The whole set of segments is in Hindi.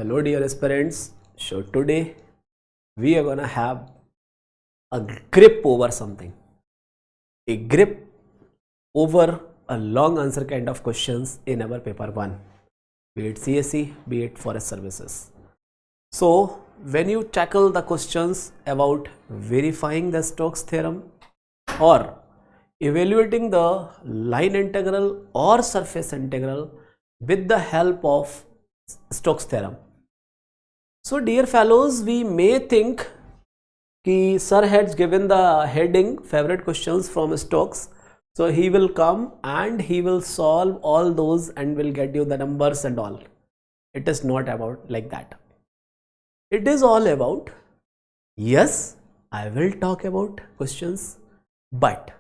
Hello dear aspirants. So today we are gonna have a grip over something. A grip over a long answer kind of questions in our paper 1. Be it CSE, be it forest services. So when you tackle the questions about verifying the Stokes theorem or evaluating the line integral or surface integral with the help of Stokes theorem. So dear fellows, we may think कि sir has given the heading favorite questions from Stokes, so he will come and he will solve all those and will get you the numbers and all. It is not about like that. It is all about, yes, I will talk about questions, but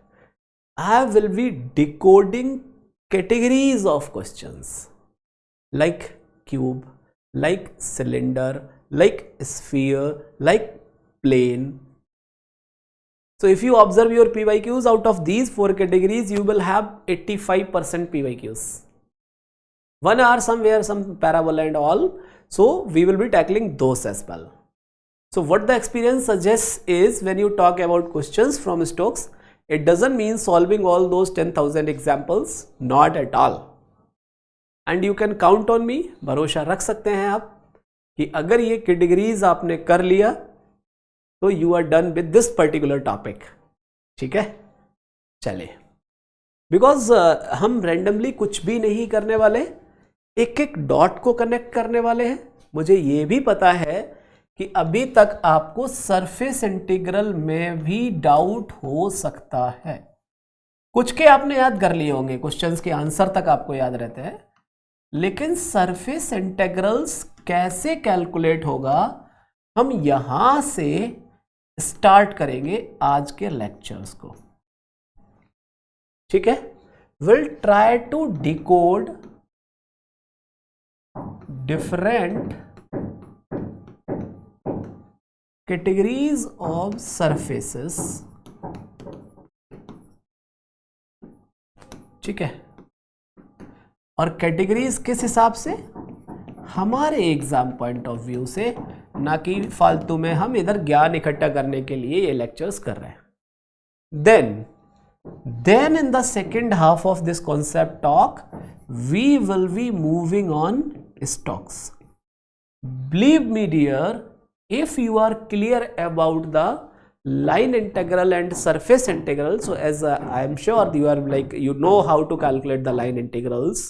I will be decoding categories of questions like cube, like cylinder, like sphere, like plane. So if you observe your PYQs, out of these 4 categories, you will have 85% PYQs. 1 hour somewhere, some parabola and all. So we will be tackling those as well. So what the experience suggests is, when you talk about questions from Stokes, it doesn't mean solving all those 10,000 examples, not at all. And you can count on me, भरोसा रख सकते हैं आप कि अगर ये कैटेगरीज आपने कर लिया तो you are done with this particular topic. ठीक है, चलिए. बिकॉज हम रैंडमली कुछ भी नहीं करने वाले, एक एक डॉट को कनेक्ट करने वाले हैं. मुझे ये भी पता है कि अभी तक आपको सरफेस इंटीग्रल में भी डाउट हो सकता है. कुछ के आपने याद कर लिए होंगे, क्वेश्चंस के आंसर तक आपको याद रहते हैं, लेकिन सरफेस इंटीग्रल्स कैसे कैलकुलेट होगा हम यहां से स्टार्ट करेंगे आज के लेक्चर्स को. ठीक है, will try to decode different categories of surfaces. ठीक है, और कैटेगरीज किस हिसाब से, हमारे एग्जाम पॉइंट ऑफ व्यू से, ना कि फालतू में हम इधर ज्ञान इकट्ठा करने के लिए ये लेक्चर्स कर रहे हैं. Then in the second half of this concept talk we will be moving on Stokes. Believe me dear, if you are clear about the line integral and surface integral, so as I am sure you are like, you know how to calculate the line integrals.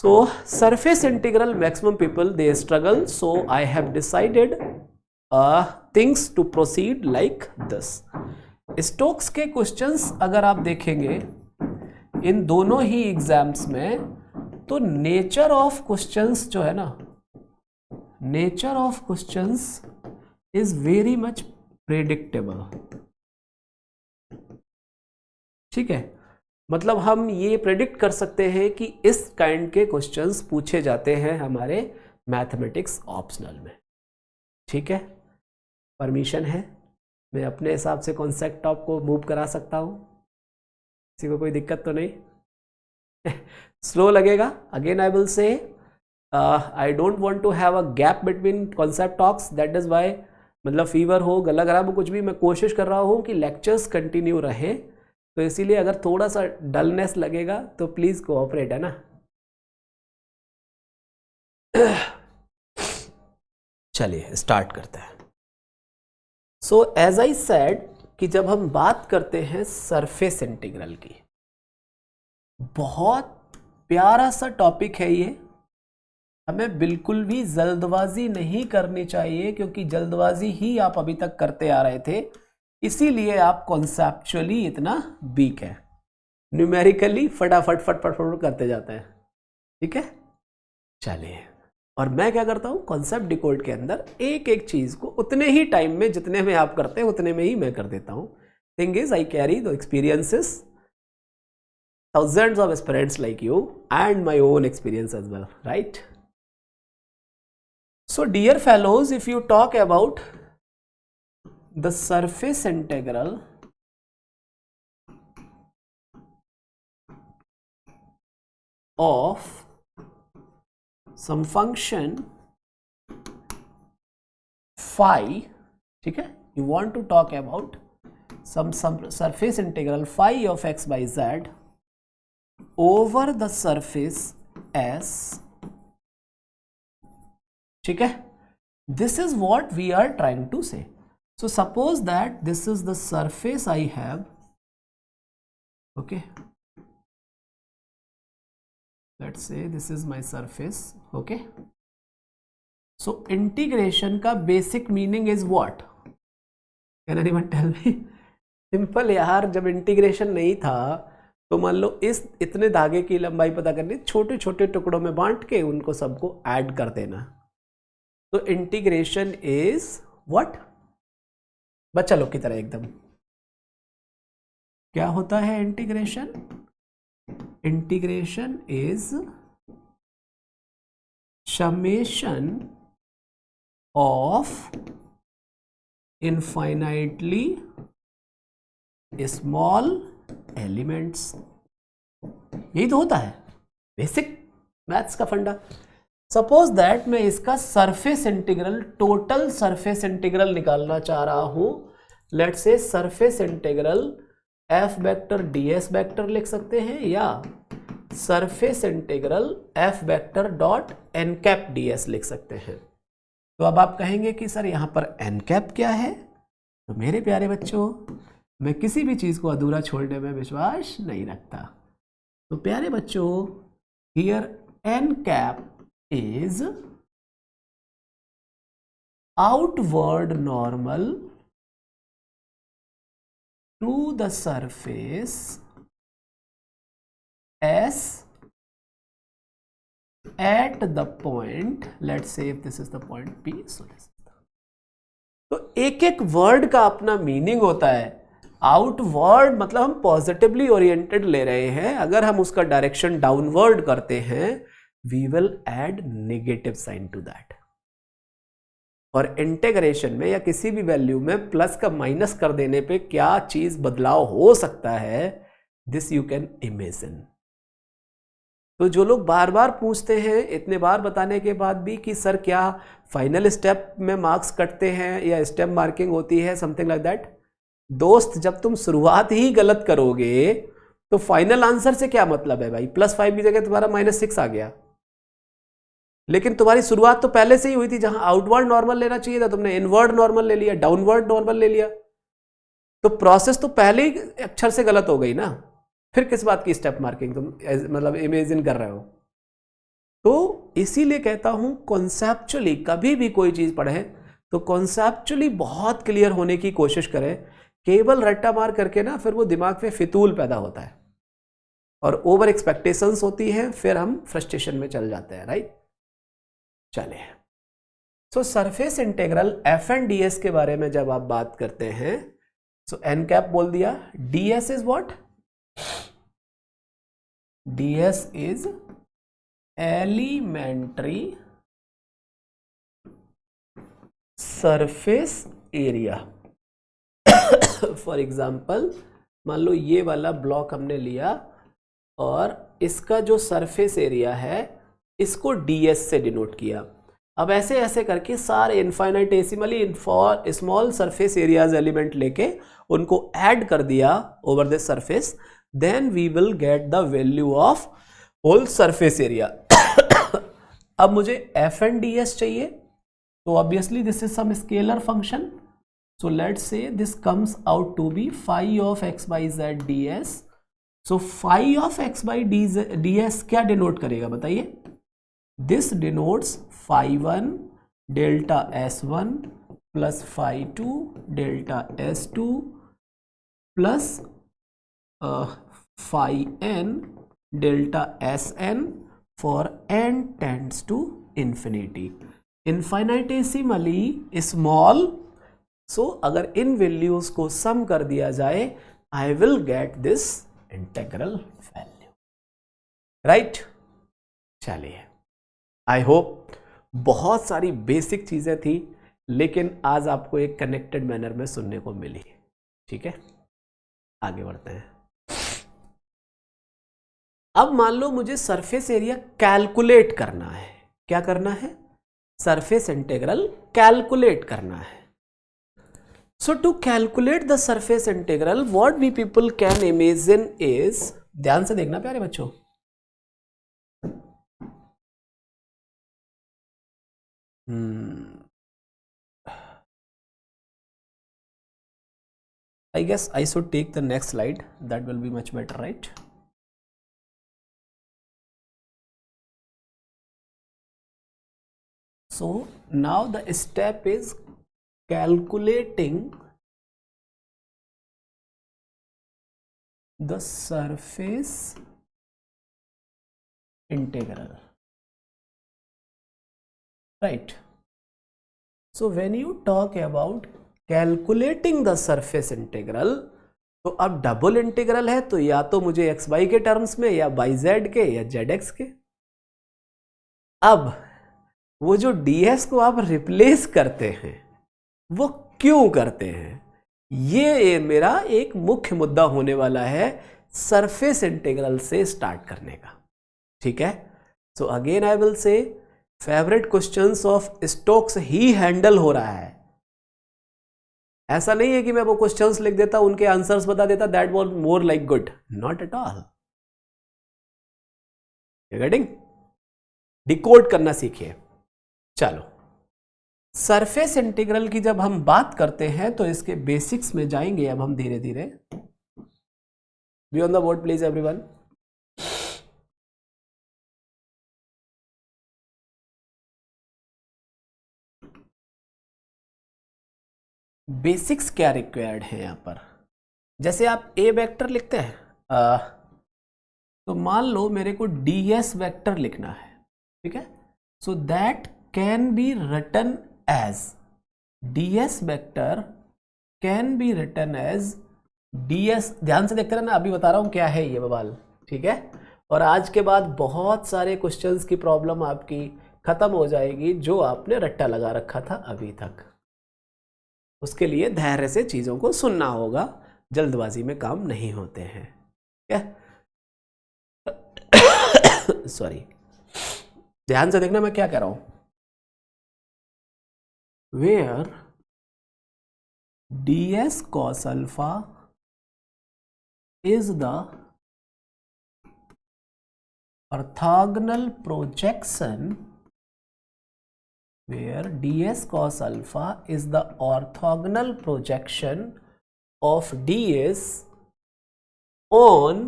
So surface integral maximum people they struggle, so I have decided things to proceed like this. Stokes के questions अगर आप देखेंगे इन दोनों ही एग्जाम्स में, तो नेचर ऑफ क्वेश्चंस जो है ना, nature of questions is very much predictable. ठीक है, मतलब हम ये प्रेडिक्ट कर सकते हैं कि इस काइंड के क्वेश्चंस पूछे जाते हैं हमारे मैथमेटिक्स ऑप्शनल में. ठीक है, परमिशन है, मैं अपने हिसाब से कॉन्सेप्ट टॉप को मूव करा सकता हूं, किसी को कोई दिक्कत तो नहीं. स्लो लगेगा, again I will say I don't want to have a gap between concept talks, that is why, मतलब फीवर हो, गला खराब हो, कुछ भी, मैं कोशिश कर रहा हूँ कि लेक्चर्स कंटिन्यू रहे. तो इसीलिए अगर थोड़ा सा डलनेस लगेगा तो प्लीज कोऑपरेट, है ना. चलिए स्टार्ट करते हैं. सो एज आई सेड कि जब हम बात करते हैं सरफेस इंटीग्रल की, बहुत प्यारा सा टॉपिक है ये. हमें बिल्कुल भी जल्दबाजी नहीं करनी चाहिए, क्योंकि जल्दबाजी ही आप अभी तक करते आ रहे थे, इसीलिए आप कॉन्सेप्चुअली इतना वीक है. न्यूमेरिकली फटाफट फटफट करते जाते हैं. ठीक है, चलिए. और मैं क्या करता हूं, कॉन्सेप्ट डिकोड के अंदर एक एक चीज को उतने ही टाइम में जितने में आप करते हैं उतने में ही मैं कर देता हूं. Thing is, I carry the experiences, thousands of aspirants like you, and my own experience as well, right? So dear fellows, if you talk about the surface integral of some function phi, ठीक है, you want to talk about some surface integral phi of x by z over the surface S, ठीक है, this is what we are trying to say. So suppose that this is the surface I have, okay, let's say this is my surface, okay. So integration का basic meaning is what? Can anyone tell me? Simple यार, जब इंटीग्रेशन नहीं था तो मान लो इस इतने धागे की लंबाई पता करनी, छोटे छोटे टुकड़ों में बांट के उनको सबको ऐड कर देना, तो इंटीग्रेशन इज व्हाट? बच्चा लोग की तरह एकदम, क्या होता है integration? Integration is summation of infinitely small elements, यही तो होता है बेसिक मैथ्स का फंडा। सपोज दैट मैं इसका surface integral, total surface integral निकालना चाह रहा हूं, let's say surface integral f vector ds vector लिख सकते हैं, या surface integral f vector dot n cap ds लिख सकते हैं। तो अब आप कहेंगे कि सर यहां पर एन कैप क्या है? तो मेरे प्यारे बच्चों, मैं किसी भी चीज को अधूरा छोड़ने में विश्वास नहीं रखता, तो प्यारे बच्चों here n cap is outward normal to the surface S at the point, let's say if this is the point P, so this. तो एक एक वर्ड का अपना मीनिंग होता है। आउटवर्ड मतलब हम पॉजिटिवली ओरिएंटेड ले रहे हैं, अगर हम उसका डायरेक्शन डाउनवर्ड करते हैं we will add negative sign to that. और इंटीग्रेशन में या किसी भी वैल्यू में प्लस का माइनस कर देने पे क्या चीज बदलाव हो सकता है, दिस यू कैन इमेजिन। तो जो लोग बार बार पूछते हैं इतने बार बताने के बाद भी कि सर क्या फाइनल स्टेप में मार्क्स कटते हैं या स्टेप मार्किंग होती है, समथिंग लाइक दैट, दोस्त जब तुम शुरुआत ही गलत करोगे तो फाइनल आंसर से क्या मतलब है भाई? +5 की जगह तुम्हारा -6 आ गया, लेकिन तुम्हारी शुरुआत तो पहले से ही हुई थी, जहां आउटवर्ड नॉर्मल लेना चाहिए था तुमने इनवर्ड नॉर्मल ले लिया, डाउनवर्ड नॉर्मल ले लिया, तो प्रोसेस तो पहले ही अक्षर से गलत हो गई ना, फिर किस बात की स्टेप मार्किंग तुम मतलब इमेजिन कर रहे हो? तो इसीलिए कहता हूं कॉन्सेप्चुअली कभी भी कोई चीज पढ़े तो कॉन्सेप्चुअली बहुत क्लियर होने की कोशिश करें। केवल रट्टा मार करके ना फिर वो दिमाग में फितूल पैदा होता है और ओवर एक्सपेक्टेशंस होती है, फिर हम फ्रस्ट्रेशन में चल जाते हैं, राइट? चलिए, सो surface integral f and DS के बारे में जब आप बात करते हैं, सो एन कैप बोल दिया, ds is what? Ds is elementary surface area. For example मान लो ये वाला ब्लॉक हमने लिया और इसका जो सरफेस एरिया है इसको ds से डिनोट किया। अब ऐसे ऐसे करके सारे infinitesimally for small surface areas element लेके उनको ऐड कर दिया over this surface, then we will get the value of whole surface area. अब मुझे एफ एंड ds चाहिए, तो obviously this is some scalar function, so let's say this comes out to be phi of x by z ds. so phi of x by ds क्या डिनोट करेगा बताइए? this denotes phi1 delta s1 plus phi2 delta s2 plus phi n delta sn for n tends to infinity, infinitesimally small। सो अगर इन वैल्यूज को सम कर दिया जाए I will get this integral value, right? चलिए, आई होप बहुत सारी बेसिक चीजें थी लेकिन आज आपको एक कनेक्टेड मैनर में सुनने को मिली, ठीक है? आगे बढ़ते हैं। अब मान लो मुझे सरफेस एरिया कैलकुलेट करना है, क्या करना है? सरफेस इंटीग्रल कैलकुलेट करना है. So to calculate the surface integral, what we people can imagine is, ध्यान से देखना प्यारे बच्चों, I guess I should take the next slide. That will be much better, right? So now the step is calculating the surface integral, right? So when you talk about calculating the surface integral, तो अब डबल इंटीग्रल है तो या तो मुझे एक्स वाई के टर्म्स में या वाई जेड के या जेड एक्स के. अब वो जो ds को आप रिप्लेस करते हैं वो क्यों करते हैं, ये मेरा एक मुख्य मुद्दा होने वाला है सरफेस इंटीग्रल से स्टार्ट करने का. ठीक है. So again I will say favourite questions of Stokes he handle हो रहा है. ऐसा नहीं है कि मैं वो क्वेश्चंस लिख देता उनके आंसर्स बता देता, that was more like good, not at all. Getting? Decode करना सीखिए. चलो, सरफेस इंटीग्रल की जब हम बात करते हैं तो इसके बेसिक्स में जाएंगे अब हम धीरे धीरे. B on the board please everyone. Basics क्या रिक्वायर्ड है यहां पर. जैसे आप ए वेक्टर लिखते हैं तो मान लो मेरे को ds वेक्टर लिखना है. ठीक है. So that can be written as ds vector can be written as ds. ध्यान से देखते रहना, अभी बता रहा हूं क्या है ये बवाल. ठीक है. और आज के बाद बहुत सारे क्वेश्चंस की प्रॉब्लम आपकी खत्म हो जाएगी जो आपने रट्टा लगा रखा था अभी तक. उसके लिए धैर्य से चीजों को सुनना होगा, जल्दबाजी में काम नहीं होते हैं. क्या? सॉरी. ध्यान से देखना मैं क्या कह रहा हूं. Where ds cos alpha is the orthogonal projection, where ds cos alpha is the orthogonal projection of ds on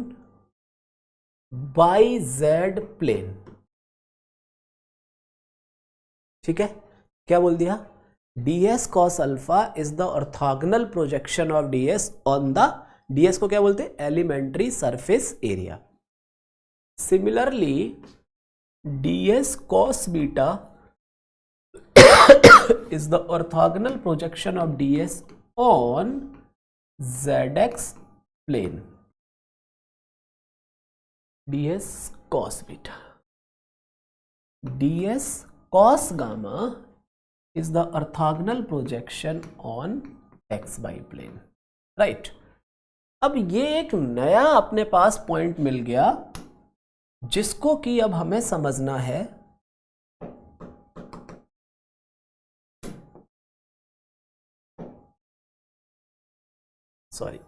yz plane. ठीक है. क्या बोल दिया? ds cos alpha is the orthogonal projection of ds on the, ds को क्या बोलते हैं? Elementary surface area. Similarly ds cos beta is the orthogonal projection of ds on zx plane. ds cos beta, ds cos gamma is the orthogonal projection on xy plane. right. अब ये एक नया अपने पास पॉइंट मिल गया जिसको कि अब हमें समझना है. सॉरी.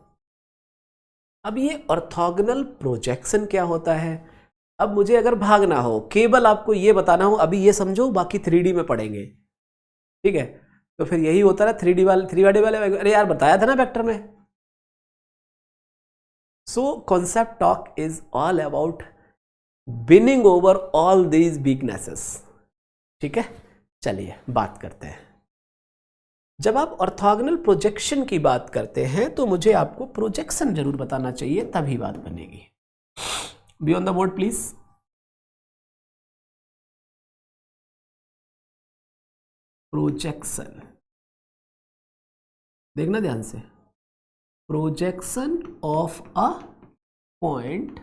अब ये ऑर्थोगोनल प्रोजेक्शन क्या होता है. अब मुझे अगर भागना हो, केवल आपको ये बताना हो, अभी ये समझो, बाकी 3D में पढ़ेंगे. ठीक है. तो फिर यही होता है 3D वाले, अरे यार बताया था ना वेक्टर में. So concept talk is all about winning over all these weaknesses. ठीक है. चलिए बात करते हैं. जब आप ऑर्थोगोनल प्रोजेक्शन की बात करते हैं तो मुझे आपको प्रोजेक्शन जरूर बताना चाहिए, तभी बात बनेगी. Be on the board please. Projection देखना ध्यान से. Projection of a point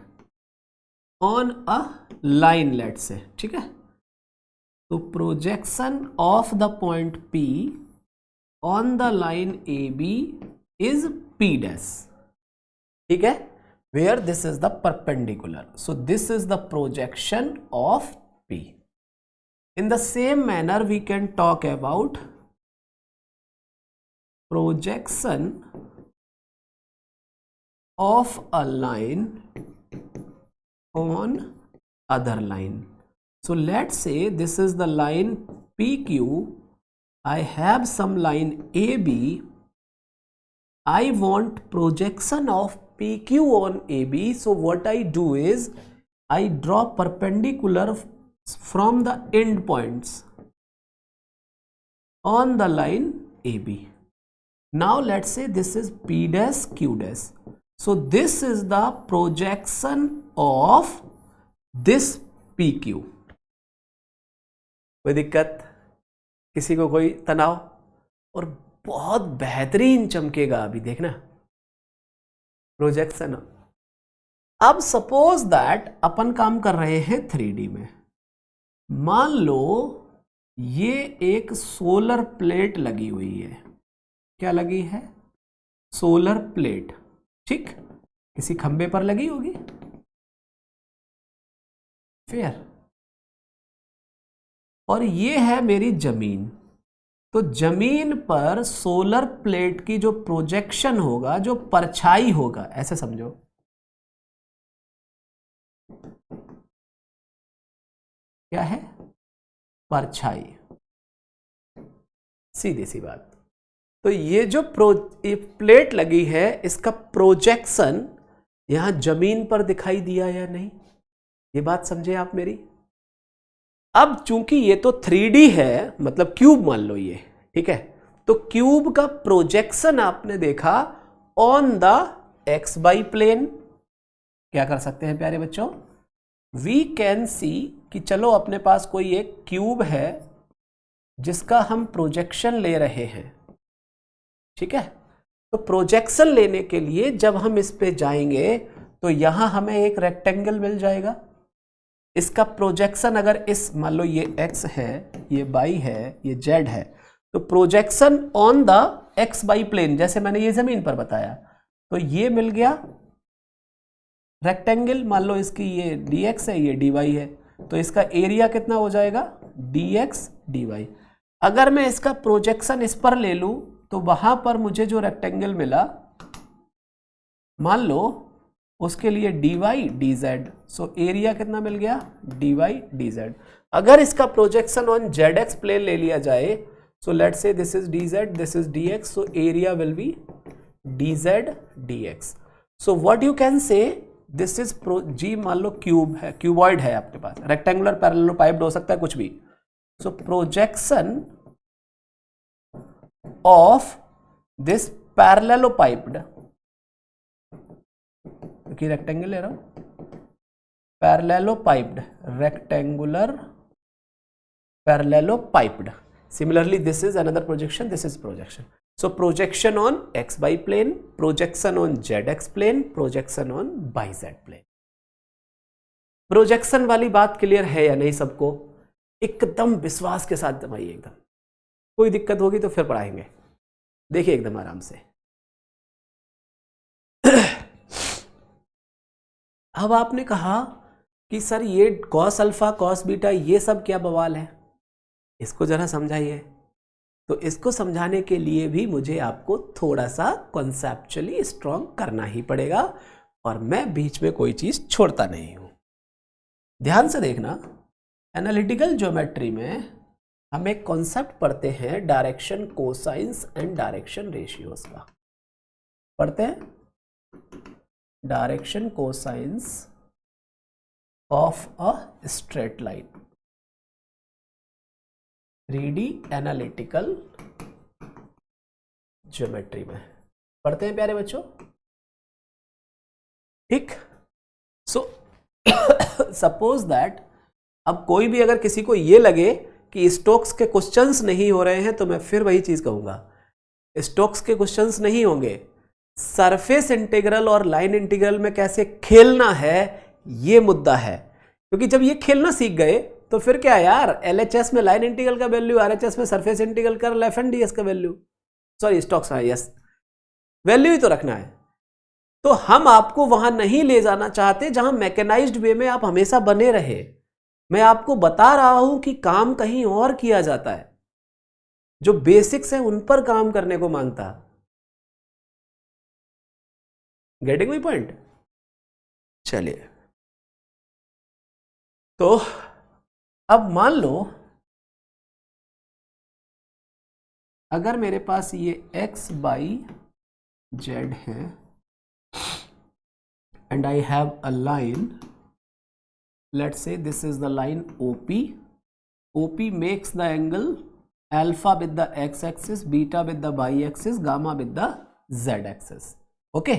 on a line, let say. ठीक है. तो projection of the point P on the line AB is P dash. ठीक है. where this is the perpendicular, so this is the projection of P. In the same manner, we can talk about projection of a line on other line. So let's say this is the line PQ. I have some line AB. I want projection of PQ on AB. So what I do is I draw perpendicular from the end points on the line AB. Now let's say this is P dash Q dash. So this is the projection of this PQ. कोई दिक्कत, किसी को कोई तनाव? और बहुत बेहतरीन चमकेगा अभी देखना प्रोजेक्शन। अब सपोज दैट अपन काम कर रहे हैं 3D में। मान लो ये एक सोलर प्लेट लगी हुई है। क्या लगी है? सोलर प्लेट, ठीक, किसी खंबे पर लगी होगी, फेयर। और ये है मेरी जमीन। तो जमीन पर सोलर प्लेट की जो प्रोजेक्शन होगा, जो परछाई होगा, ऐसे समझो, क्या है? परछाई, सीधी सी बात। तो ये जो प्लेट लगी है, इसका प्रोजेक्शन यहां जमीन पर दिखाई दिया या नहीं? ये बात समझे आप मेरी? अब चूंकि ये तो 3D है, मतलब क्यूब मान लो ये, ठीक है, तो क्यूब का प्रोजेक्शन आपने देखा ऑन द XY प्लेन। क्या कर सकते हैं प्यारे बच्चों? वी कैन सी कि चलो अपने पास कोई एक क्यूब है जिसका हम प्रोजेक्शन ले रहे हैं, ठीक है। तो प्रोजेक्शन लेने के लिए जब हम इस पे जाएंगे तो यहां हमें एक रेक्टेंगल मिल जाएगा। इसका प्रोजेक्शन अगर इस, मान लो ये x है, ये y है, ये z है, तो projection on the XY plane, जैसे मैंने ये जमीन पर बताया, तो ये मिल गया रेक्टेंगल। मान लो इसकी ये dx है, ये dy है, तो इसका एरिया कितना हो जाएगा? dx dy। अगर मैं इसका प्रोजेक्शन इस पर ले लूं तो वहां पर मुझे जो रेक्टेंगल मिला, मान लो उसके लिए dy dz, सो एरिया कितना मिल गया? dy dz। अगर इसका प्रोजेक्शन ऑन zx प्लेन ले लिया जाए, so let's say this is dz, this is dx, so area will be dz dx। So what you can say, this is G, मान लो क्यूब है, क्यूबॉइड है आपके पास, रेक्टेंगुलर पैरेललोपाइप्ड हो सकता है, कुछ भी। So projection of this parallelopiped, क्योंकि रेक्टेंगल ले रहा हूं, parallelopiped, rectangular parallelopiped. Similarly this is another projection, this is projection. So projection on XY plane, projection on ZX plane, projection on YZ plane. Projection वाली बात क्लियर है या नहीं सबको? एकदम विश्वास के साथ दबाइए एकदम। कोई दिक्कत होगी तो फिर पढ़ाएंगे, देखिए एकदम आराम से। अब आपने कहा कि सर ये कॉस अल्फा कॉस बीटा ये सब क्या बवाल है, इसको जरा समझाइए। तो इसको समझाने के लिए भी मुझे आपको थोड़ा सा कॉन्सेप्चुअली स्ट्रॉन्ग करना ही पड़ेगा, और मैं बीच में कोई चीज छोड़ता नहीं हूं। ध्यान से देखना, एनालिटिकल ज्योमेट्री में हम एक कॉन्सेप्ट पढ़ते हैं direction cosines and direction ratios का। पढ़ते हैं direction cosines of a straight line, 3D analytical geometry में पढ़ते हैं प्यारे बच्चों, ठीक। सो सपोज दैट अब कोई भी अगर किसी को ये लगे कि स्टोक्स के क्वेश्चंस नहीं हो रहे हैं, तो मैं फिर वही चीज कहूंगा, स्टोक्स के क्वेश्चंस नहीं होंगे, सरफेस इंटीग्रल और लाइन इंटीग्रल में कैसे खेलना है ये मुद्दा है। क्योंकि जब ये खेलना सीख गए तो फिर क्या यार, LHS में लाइन इंटीग्रल का वैल्यू, RHS में सरफेस इंटीग्रल का LF&DS का value, sorry Stokes, yes, value ही तो रखना है। तो हम आपको वहां नहीं ले जाना चाहते जहां मैकेनाइज्ड वे में आप हमेशा बने रहे। मैं आपको बता रहा हूं कि काम कहीं और किया जाता है, जो बेसिक्स है उन पर काम करने को मांगता। Getting my point? चलिए, तो अब मान लो अगर मेरे पास ये x बाई जेड है and I have a line, let's say this is the line OP. OP makes the angle alpha with the x axis, beta with the y axis, gamma with the z axis. Okay,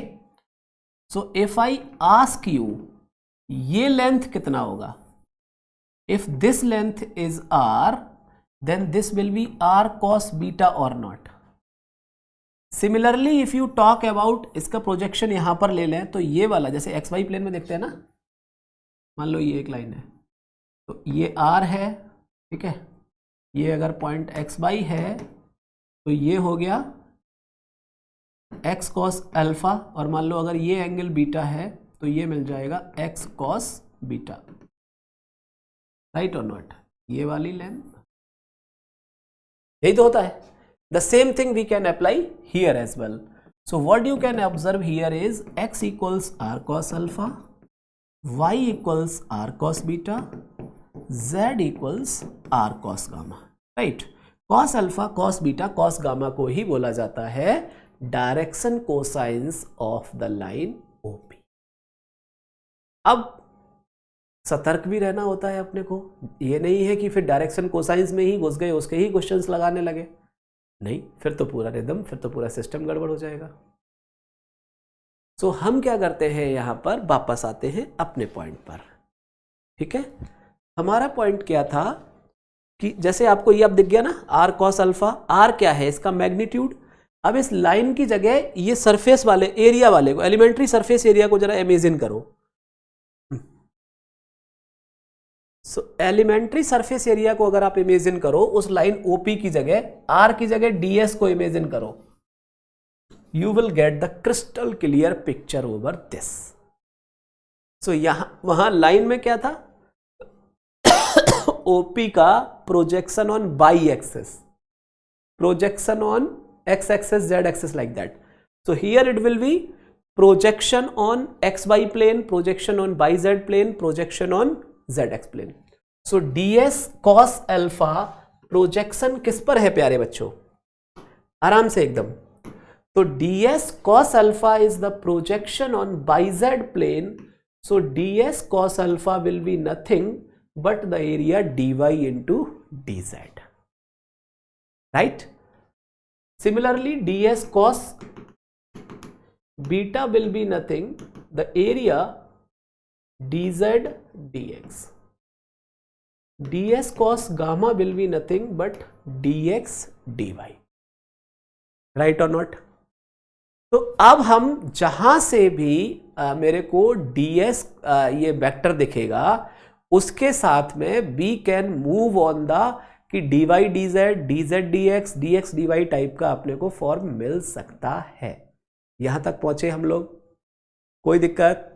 so if I ask you ये लेंथ कितना होगा, if this length is r, then this will be r cos beta or not. Similarly if you talk about, इसका प्रोजेक्शन यहां पर ले लें तो ये वाला, जैसे एक्स वाई प्लेन में देखते हैं ना, मान लो ये एक लाइन है तो ये आर है, ठीक है, ये अगर पॉइंट एक्स वाई है तो ये हो गया एक्स कॉस अल्फा, और मान लो अगर ये एंगल बीटा है तो ये मिल जाएगा एक्स कॉस बीटा, राइट और नॉट? ये वाली लेंथ, यही तो होता है. The same thing we can apply here as well. So what you can observe here is x equals r cos alpha, y equals r cos beta, z equals r cos gamma, right? Cos alpha, cos beta, cos gamma को ही बोला जाता है direction cosines of the line OP. अब सतर्क भी रहना होता है अपने को, ये नहीं है कि फिर डायरेक्शन कोसाइंस में ही घुस गए, उसके ही क्वेश्चंस लगाने लगे, नहीं, फिर तो पूरा रिदम, फिर तो पूरा सिस्टम गड़बड़ हो जाएगा. सो हम क्या करते हैं, यहां पर वापस आते हैं अपने पॉइंट पर. ठीक है, हमारा पॉइंट क्या था कि जैसे आपको ये अब दिख गया ना, आर कॉस अल्फा, आर क्या है, इसका मैग्नीट्यूड. अब इस लाइन की जगह ये सरफेस वाले एरिया वाले को, एलिमेंट्री सरफेस एरिया को जरा इमेजिन करो. सो एलिमेंट्री सरफेस एरिया को अगर आप इमेजिन करो, उस लाइन OP की जगह, R की जगह DS को इमेजिन करो, you will get the crystal clear picture over this. So यहां वहां लाइन में क्या था, OP का projection on Y axis, projection on x axis, z axis, like that. So here it will be projection on xy plane, projection on yz plane, projection on zx plane. So ds cos alpha projection किस पर है प्यारे बच्चों, आराम से एकदम. तो ds cos alpha is the projection on yz plane. So ds cos alpha will be nothing but the area dy into dz, right? Similarly, ds cos beta will be nothing, the area dz dx. ds cos gamma will be nothing but dx dy, right or not? तो अब हम जहां से भी मेरे को ds ये वेक्टर दिखेगा, उसके साथ में we can move on the कि dy dz, dz dx, dx dy type का अपने को फॉर्म मिल सकता है. यहां तक पहुंचे हम लोग, कोई दिक्कत?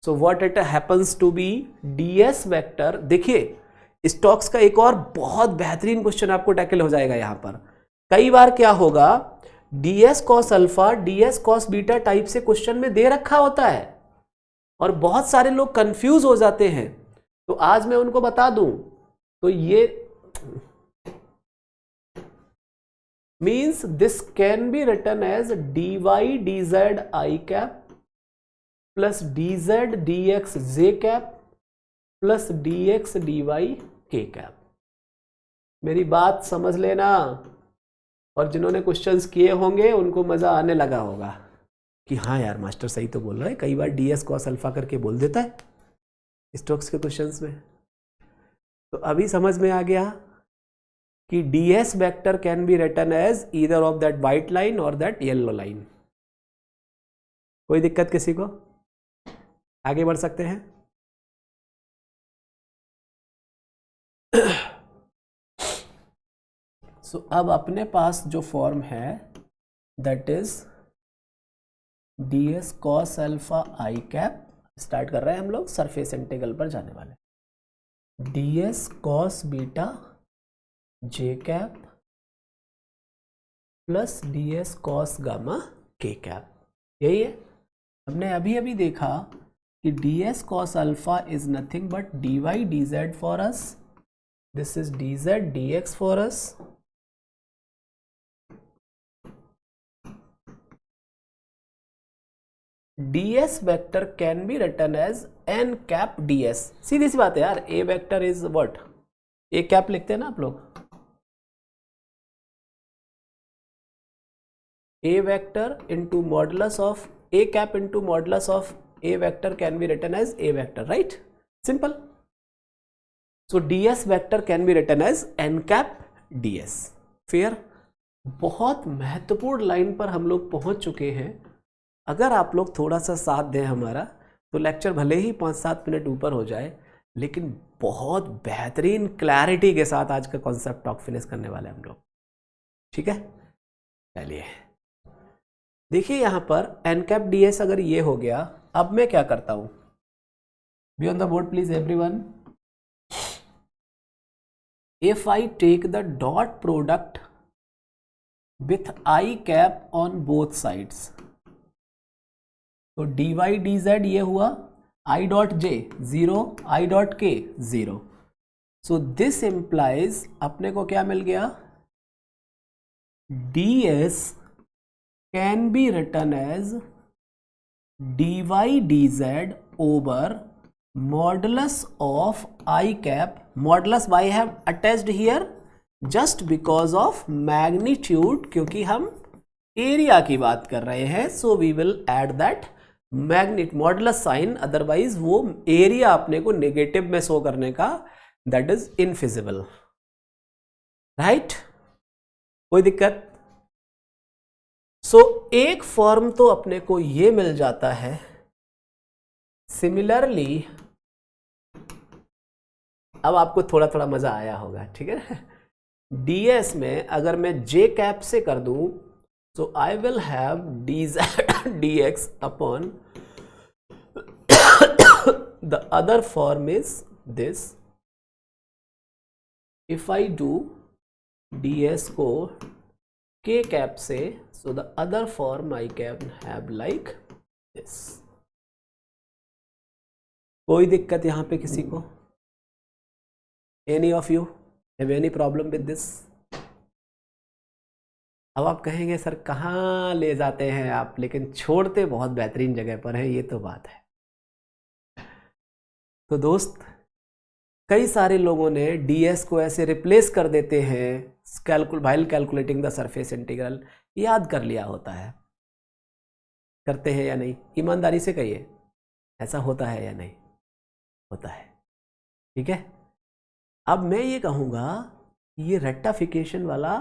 So what it happens to be ds vector. देखिए, स्टॉक्स का एक और बहुत बेहतरीन क्वेश्चन आपको टैकल हो जाएगा यहां पर. कई बार क्या होगा, ds cos alpha, ds cos beta type से क्वेश्चन में दे रखा होता है और बहुत सारे लोग कंफ्यूज हो जाते हैं. तो आज मैं उनको बता दूं, तो ये means this can be written as dy dz I cap plus dz dx j cap plus dx dy k cap. मेरी बात समझ लेना, और जिन्होंने क्वेश्चंस किए होंगे उनको मजा आने लगा होगा कि हाँ यार मास्टर सही तो बोल रहा है, कई बार ds cos अल्फा करके बोल देता है स्टॉक्स के क्वेश्चंस में. तो अभी समझ में आ गया कि ds vector can be written as either of that white line और दैट येलो लाइन. कोई दिक्कत किसी को? आगे बढ़ सकते हैं. सो अब अपने पास जो फॉर्म है that is ds cos alpha I cap. Start कर रहे हैं हम लोग सरफेस इंटीग्रल पर जाने वाले. ds cos beta j cap plus ds cos gamma k cap, यही है। हमने अभी अभी देखा कि ds cos alpha is nothing but dy dz for us, this is dz dx for us, ds vector can be written as n cap ds, सीधी सी बात है यार, a vector is what, a cap लिखते हैं ना आप लोग, a vector into modulus of a cap into modulus of a vector can be written as a vector, right, simple. So ds vector can be written as n cap ds, fair. बहुत महत्वपूर्ण लाइन पर हम लोग पहुंच चुके हैं। अगर आप लोग थोड़ा सा साथ दें हमारा, तो लेक्चर भले ही 5-7 मिनट ऊपर हो जाए, लेकिन बहुत बेहतरीन क्लैरिटी के साथ आज का कॉन्सेप्ट टॉक फिनिश करने वाले हम लोग, ठीक है। चलिए देखिए यहाँ पर एन कैप डी एस अगर ये हो गया, अब मैं क्या करता हूँ, be on the board please everyone. If I take the dot product with i cap on both sides, तो डी वाई डी जेड ये हुआ I dot J 0, I dot के 0, सो दिस इंप्लाइज अपने को क्या मिल गया, d s can be written as d y d z over modulus of i cap, modulus we have attached here just because of magnitude, क्योंकि हम एरिया की बात कर रहे हैं, so we will add that magnet modulus sign, otherwise वो एरिया अपने को नेगेटिव में शो करने का, दैट इज इनफिजिबल, राइट, कोई दिक्कत। सो एक फॉर्म तो अपने को ये मिल जाता है। सिमिलरली अब आपको थोड़ा थोड़ा मजा आया होगा, ठीक है। ds में अगर मैं j कैप से कर दूं, so I will have dz dx upon the other form is this. If I do ds को k कैप से, so the other form I can have like this. कोई दिक्कत यहाँ पे किसी को? Any of you have any problem with this? अब आप कहेंगे सर कहाँ ले जाते हैं आप, लेकिन छोड़ते बहुत बेहतरीन जगह पर है, ये तो बात है। तो दोस्त, कई सारे लोगों ने ds को ऐसे रिप्लेस कर देते हैं while calculating the surface integral, याद कर लिया होता है, करते हैं या नहीं, ईमानदारी से कहिए, ऐसा होता है या नहीं होता है, ठीक है। अब मैं ये कहूँगा ये रेक्टिफिकेशन वाला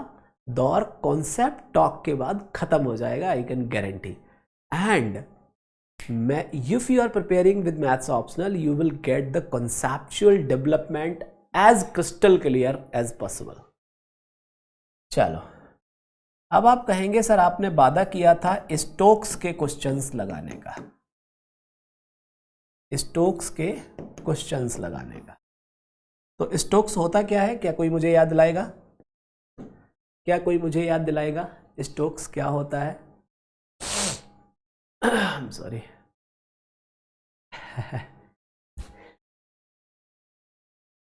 दौर कॉन्सेप्ट टॉक के बाद खत्म हो जाएगा, आई कैन गारंटी। एंड मैं if you are preparing with maths optional, you will get the conceptual development as crystal clear as possible. चलो, अब आप कहेंगे सर आपने वादा किया था स्टोक्स के क्वेश्चंस लगाने का, स्टोक्स के क्वेश्चंस लगाने का। तो स्टोक्स होता क्या है, क्या कोई मुझे याद दिलाएगा, क्या कोई मुझे याद दिलाएगा स्टोक्स क्या होता है? Sorry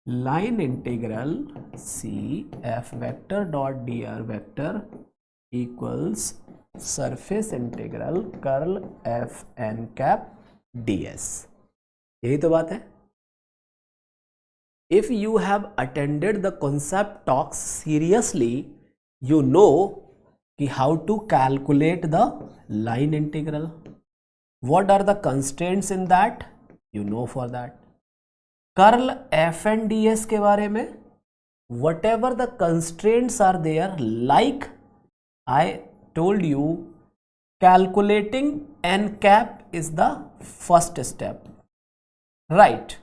line integral C f vector dot d r vector equals surface integral curl f n cap d s, यही तो बात है। If you have attended the concept talks seriously, you know कि how to calculate the line integral. What are the constraints in that? You know for that. Curl f and ds के बारे में whatever the constraints are there, like I told you, calculating n cap is the first step, right?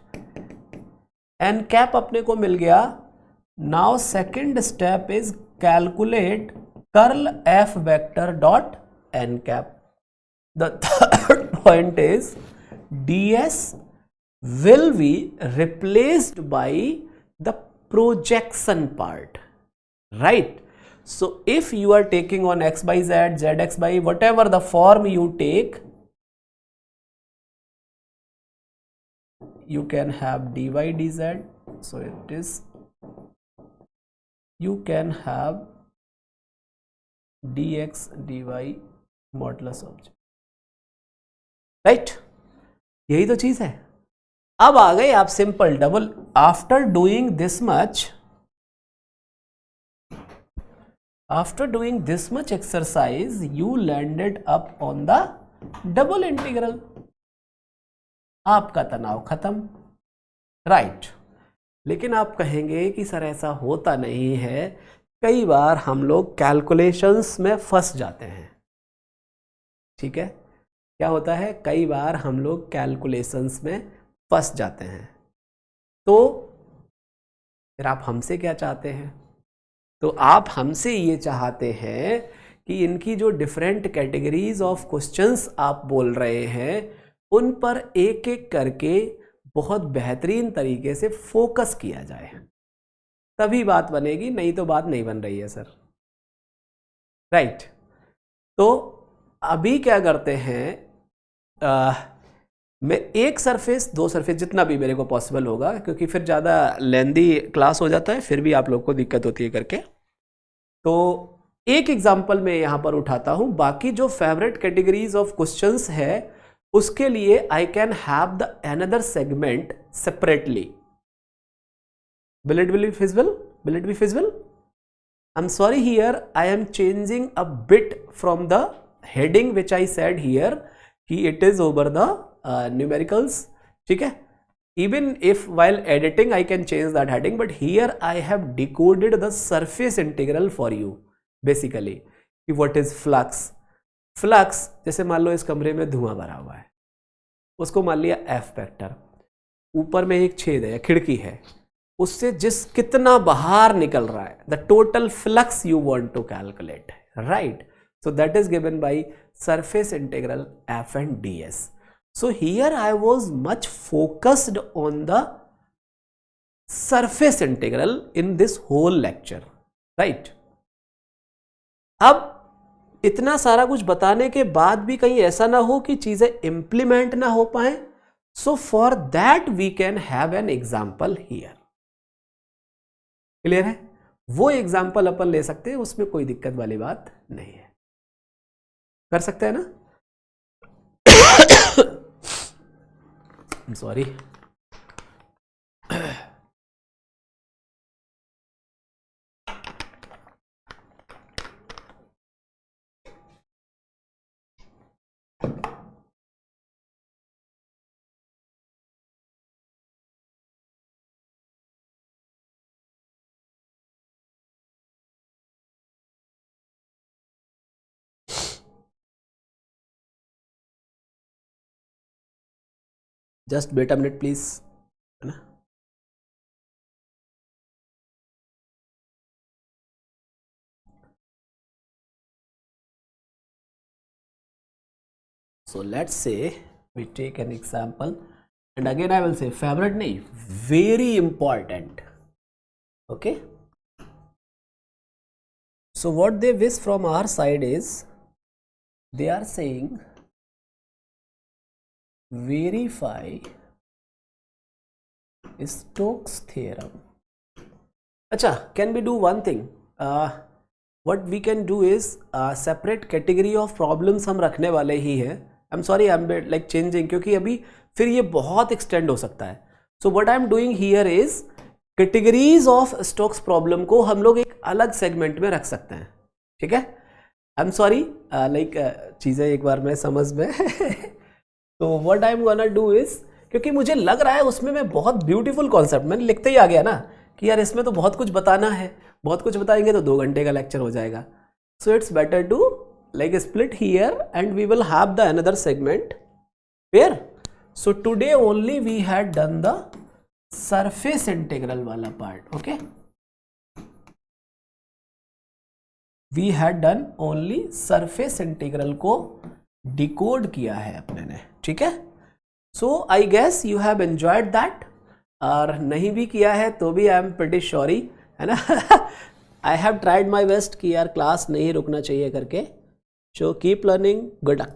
N cap अपने को मिल गया। Now second step is calculate curl f vector dot n cap. The third point is ds will be replaced by the projection part, right? So if you are taking on x by z, zx by whatever the form you take, you can have dy dz, so it is, you can have dx dy modulus object, right? यही तो चीज है. अब आ गए आप simple double. After doing this much exercise you landed up on the double integral. आपका तनाव खत्म, राइट? लेकिन आप कहेंगे कि सर ऐसा होता नहीं है, कई बार हम लोग कैलकुलेशंस में फंस जाते हैं. ठीक है, क्या होता है, कई बार हम लोग कैलकुलेशंस में फंस जाते हैं. तो फिर आप हमसे क्या चाहते हैं? तो आप हमसे ये चाहते हैं कि इनकी जो डिफरेंट कैटेगरीज ऑफ क्वेश्चंस आप बोल रहे हैं उन पर एक एक करके बहुत बेहतरीन तरीके से फोकस किया जाए, तभी बात बनेगी, नहीं तो बात नहीं बन रही है सर, राइट? तो अभी क्या करते हैं, मैं एक सरफेस, दो सरफेस, जितना भी मेरे को पॉसिबल होगा, क्योंकि फिर ज़्यादा लेंदी क्लास हो जाता है, फिर भी आप लोग को दिक्कत होती है करके. तो एक एग्जांपल मैं यहाँ पर उठाता हूँ. बाकी जो फेवरेट कैटेगरीज ऑफ क्वेश्चंस है उसके लिए I can have the another segment separately. Will it be feasible? Will it be feasible? I'm sorry, here I am changing a bit from the heading which I said here. It is over the numericals. ठीक है? Even if while editing I can change that heading, but here I have decoded the surface integral for you. Basically, what is flux? Flux, जैसे मान लो इस कमरे में धुआं भरा हुआ है, उसको मान लिया F फैक्टर, ऊपर में एक छेद है, खिड़की है, उससे जिस कितना बाहर निकल रहा है, the total flux you want to calculate, right? So that is given by surface integral f and d s. So here I was much focused on the surface integral in this whole lecture, right? अब इतना सारा कुछ बताने के बाद भी कहीं ऐसा ना हो कि चीजें इंप्लीमेंट ना हो पाए. So for that we can have an example here. Clear है? वो एग्जाम्पल अपन ले सकते हैं, उसमें कोई दिक्कत वाली बात नहीं है, कर सकते हैं ना? Sorry. Just wait a minute please, है ना? So let's say we take an example, and again I will say favorite nahi, very important. Okay, so what they wish from our side is they are saying verify Stokes theorem. Acha, can we do one thing? What we can do is separate category of problems हम रखने वाले ही हैं. I'm sorry, I'm like changing, क्योंकि अभी फिर ये बहुत extend हो सकता है. So what I'm doing here is categories of Stokes problem को हम लोग एक अलग segment में रख सकते हैं. ठीक है? I'm sorry, like चीज़ें एक बार मैं समझ में तो what I'm gonna do is, क्योंकि मुझे लग रहा है उसमें मैं बहुत ब्यूटीफुल कॉन्सेप्ट, मैंने लिखते ही आ गया ना कि यार इसमें तो बहुत कुछ बताना है, बहुत कुछ बताएंगे तो 2 घंटे का लेक्चर हो जाएगा. So it's better to like split here and we will have the another segment where, so today only we had done the surface integral wala part. Okay, we had done only surface integral को decode किया है अपने ने. ठीक है, so I guess you have enjoyed that, और नहीं भी किया है तो भी आई एम प्रिटी सॉरी, है ना. I have tried my best कि यार क्लास नहीं रुकना चाहिए करके. So keep learning, good luck.